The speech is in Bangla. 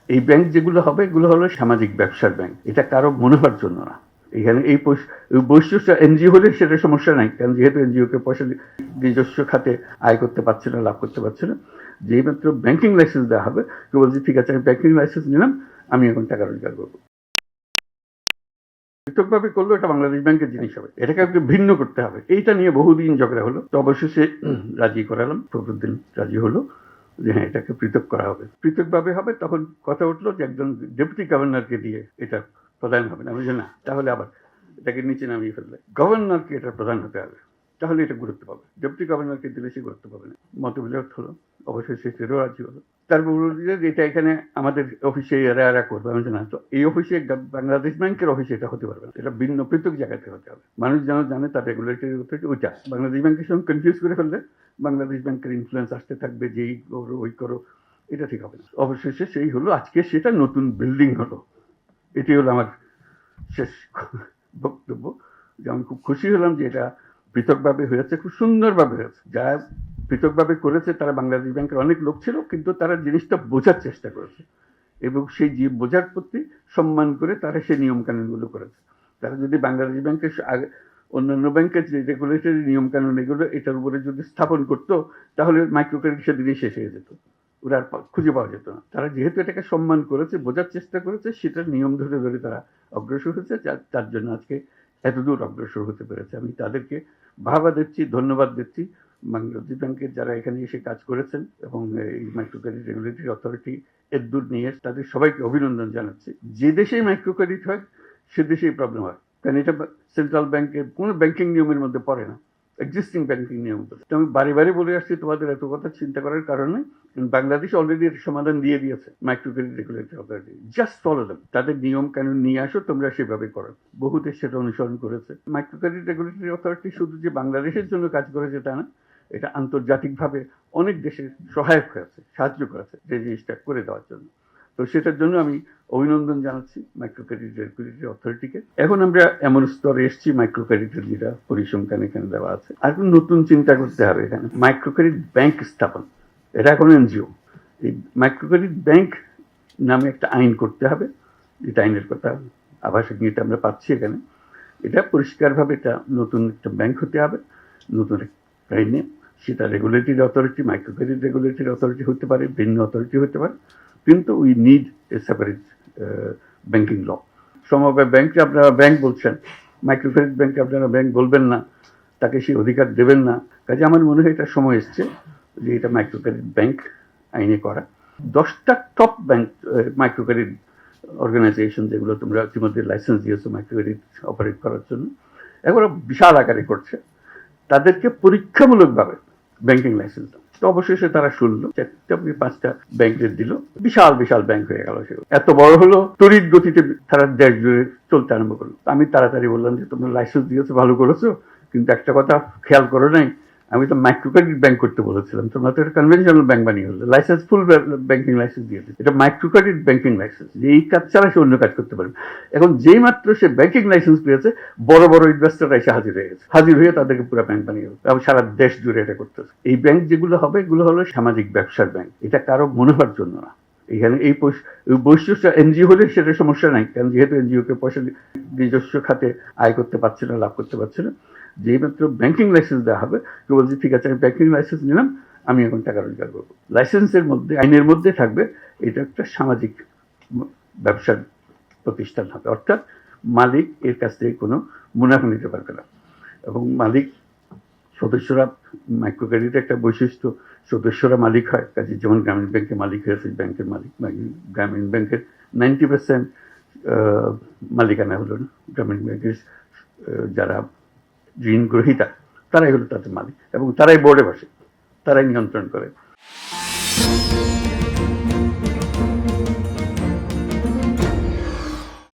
এই ব্যাংক যেগুলো হবে এগুলো হলো সামাজিক ব্যবসার ব্যাংক, এটা কারো মুনাফার জন্য না। এখানে এই বৈশিষ্ট্য এনজিও হলে সেটা সমস্যা নাই, কারণ যেহেতু এনজিওকে পয়সা নিজস্ব খাতে আয় করতে পারছে না, লাভ করতে পারছে না। যেই মাত্র ব্যাংকিং লাইসেন্স দেওয়া হবে, কেউ বলছে ঠিক আছে আমি ব্যাংকিং লাইসেন্স নিলাম, আমি এখন টাকা রোজগার করবো। পৃথকভাবে করলো এটা বাংলাদেশ ব্যাংকের জিনিস হবে, এটাকে একটু ভিন্ন করতে হবে। এইটা নিয়ে বহুদিন ঝগড়া হলো, তো অবশেষে রাজি করালাম, ফখরুদ্দিন রাজি হলো যে হ্যাঁ এটাকে পৃথক করা হবে, পৃথকভাবে হবে। তখন কথা উঠলো যে একজন ডেপুটি গভর্নরকে দিয়ে এটা প্রধান হবে না। আমি বলছি না, তাহলে আবার এটাকে নিচে নামিয়ে ফেললে গভর্নরকে এটা প্রধান হতে হবে, তাহলে এটা গুরুত্ব পাবে। ডেপুটি গভর্নরকে দিলে সে গুরুত্ব পাবে না। মতবিরোধ হলো, অবশ্যই সে সেটাও রাজি হলো। তারপর বলল যে এটা এখানে আমাদের অফিসে এরা করবে। আমি না, তো এই অফিসে বাংলাদেশ ব্যাংকের অফিসে এটা হতে পারবে না, এটা ভিন্ন পৃথক জায়গাতে হতে হবে। মানুষ যেন জানে তার রেগুলেটরি অথরিটি ওইটা। বাংলাদেশ ব্যাংকের সঙ্গে কনফিউজ করে ফেললে বাংলাদেশ ব্যাংকের ইনফ্লুয়েন্স আসতে থাকবে, যেই করো ওই করো, এটা ঠিক হবে না। অবশেষে সেই হলো, আজকে সেটা নতুন বিল্ডিং হলো। এটি হলো আমার শেষ বক্তব্য, যে আমি খুব খুশি হলাম যে এটা পৃথকভাবে হয়েছে, খুব সুন্দরভাবে হয়েছে। যারা পৃথকভাবে করেছে তারা বাংলাদেশ ব্যাংকের অনেক লোক ছিল, কিন্তু তারা জিনিসটা বোঝার চেষ্টা করেছে এবং সেই যে বোঝার প্রতি সম্মান করে তারা সেই নিয়ম কানুনগুলো করেছে। তারা যদি বাংলাদেশ ব্যাংকের অন্যান্য ব্যাংকের যে রেগুলেটরি নিয়ম কানুন এগুলো এটার উপরে যদি স্থাপন করতো, তাহলে মাইক্রো ক্রেডিট সেদিনই শেষ হয়ে যেত, ওরা আর খুঁজে পাওয়া যেত না। তারা যেহেতু এটাকে সম্মান করেছে, বোঝার চেষ্টা করেছে, সেটার নিয়ম ধরে ধরে তারা অগ্রসর হয়েছে, তার জন্য আজকে এতদূর অগ্রসর হতে পেরেছে। আমি তাদেরকে বাহবা দিচ্ছি, ধন্যবাদ দিচ্ছি। বাংলাদেশ ব্যাংকের যারা এখানে এসে কাজ করেছেন এবং এই মাইক্রো ক্রেডিট রেগুলেটরি অথরিটি এতদূর নিয়ে তাদের সবাইকে অভিনন্দন জানাচ্ছি। যে দেশেই মাইক্রো ক্রেডিট হয় সে দেশেই প্রবলেম হয়, কারণ এটা সেন্ট্রাল ব্যাংকের কোনো ব্যাংকিং নিয়মের মধ্যে পড়ে না, এক্সিস্টিং ব্যাংকিং নিয়ম। তো আমি বারে বারে বলে আসছি তোমাদের এত কথা চিন্তা করার কারণে, বাংলাদেশ অলরেডি এর সমাধান দিয়ে দিয়েছে। Micro credit regulatory authority, just follow them, তাদের নিয়ম কানুন নিয়ে আসো, তোমরা সেভাবে করো। বহু দেশ সেটা অনুসরণ করেছে। মাইক্রো ক্রেডিট রেগুলেটরি অথরিটি শুধু যে বাংলাদেশের জন্য কাজ করেছে তা না, এটা আন্তর্জাতিকভাবে অনেক দেশের সহায়ক হয়েছে, সাহায্য করেছে যে জিনিসটা করে দেওয়ার জন্য। তো সেটার জন্য আমি অভিনন্দন জানাচ্ছি মাইক্রো ক্রেডিট রেগুলেটরি অথরিটিকে। এখন আমরা এমন স্তরে এসেছি, মাইক্রো ক্রেডিটের যেটা পরিসংখ্যান এখানে দেওয়া আছে, আর কোন নতুন চিন্তা করতে হবে। এখানে মাইক্রো ক্রেডিট ব্যাংক স্থাপন, এটা এখন এনজিও। এই মাইক্রো ক্রেডিট ব্যাংক নামে একটা আইন করতে হবে, যেটা আইনের কথা আভাসিক নিতে আমরা পাচ্ছি এখানে। এটা পরিষ্কারভাবে এটা নতুন একটা ব্যাংক হতে হবে, নতুন আইনে। সেটা regulatory authority, micro credit regulatory authority হতে পারে, ভিন্ন অথরিটি হতে পারে, কিন্তু we need a separate banking law. সমবায় ব্যাংকে আপনারা ব্যাংক বলছেন, মাইক্রো ক্রেডিট ব্যাংকে আপনারা ব্যাংক বলবেন না, তাকে সেই অধিকার দেবেন না। কাজে আমার মনে হয় এটা সময় এসছে যে এটা মাইক্রো ক্রেডিট ব্যাংক আইনে করা। 10টা top bank micro credit organisation যেগুলো তোমরা ইতিমধ্যে লাইসেন্স দিয়েছো মাইক্রো ক্রেডিট অপারেট করার জন্য, এগুলো বিশাল আকারে করছে, তাদেরকে পরীক্ষামূলকভাবে ব্যাংকিং লাইসেন্স দাও। তো অবশেষে তারা শুনলো, 4-5টা ব্যাংকের দিল, বিশাল বিশাল ব্যাংক হয়ে গেল। সেগুলো এত বড় হলো, তড়িৎ গতিতে তারা দেশ জুড়ে চলতে আরম্ভ করলো। আমি তাড়াতাড়ি বললাম যে তোমরা লাইসেন্স দিয়েছো, ভালো করেছো, কিন্তু একটা কথা খেয়াল করো নাই, আমি তো মাইক্রো ক্রেডিট ব্যাংক করতে বলেছিলাম, তোমরা তো একটা কনভেনশনাল ব্যাংক বানিয়ে হলো, লাইসেন্স ফুল ব্যাংকিং লাইসেন্স দিয়ে দিচ্ছে। এটা মাইক্রো ক্রেডিট ব্যাংকিং লাইসেন্স, যে এই কাজ ছাড়া সে অন্য কাজ করতে পারবে। এখন যেই মাত্র সে ব্যাংকিং লাইসেন্স পেয়েছে, বড় বড় ইনভেস্টররা এসে হাজির হয়ে গেছে, হাজির হয়ে তাদেরকে পুরো ব্যাংক বানিয়ে হলো, এবং সারা দেশ জুড়ে এটা করতেছে। এই ব্যাংক যেগুলো হবে এগুলো হলো সামাজিক ব্যবসার ব্যাংক, এটা কারো মুনাফার জন্য না। এখানে এই বৈশিষ্ট্য এনজিও হলে সেটা সমস্যা নাই, কারণ যেহেতু এনজিওকে পয়সা নিজস্ব খাতে আয় করতে পারছে না, লাভ করতে পারছে না। যেই মাত্র ব্যাংকিং লাইসেন্স দেওয়া হবে, কেউ বলছে ঠিক আছে আমি ব্যাংকিং লাইসেন্স নিলাম, আমি এখন টাকা রোজগার করবো। লাইসেন্সের মধ্যে, আইনের মধ্যে থাকবে এটা একটা সামাজিক ব্যবসার প্রতিষ্ঠান হবে, অর্থাৎ মালিক এর কাছ থেকে কোনো মুনাফা নিতে পারবে না। এবং মালিক সদস্যরা, মাইক্রো ক্রেডিটের একটা বৈশিষ্ট্য, সদস্যরা মালিক হয়। কাজে যেমন গ্রামীণ ব্যাংকের মালিক হয়েছে ব্যাংকের মালিক, গ্রামীণ ব্যাংকের 90% মালিকানা হলো না, গ্রামীণ ব্যাংকের যারা ঋণ গ্রহীতা তারাই হলো তাদের মালিক, এবং তারাই বোর্ডে বসে, তারাই নিয়ন্ত্রণ করে।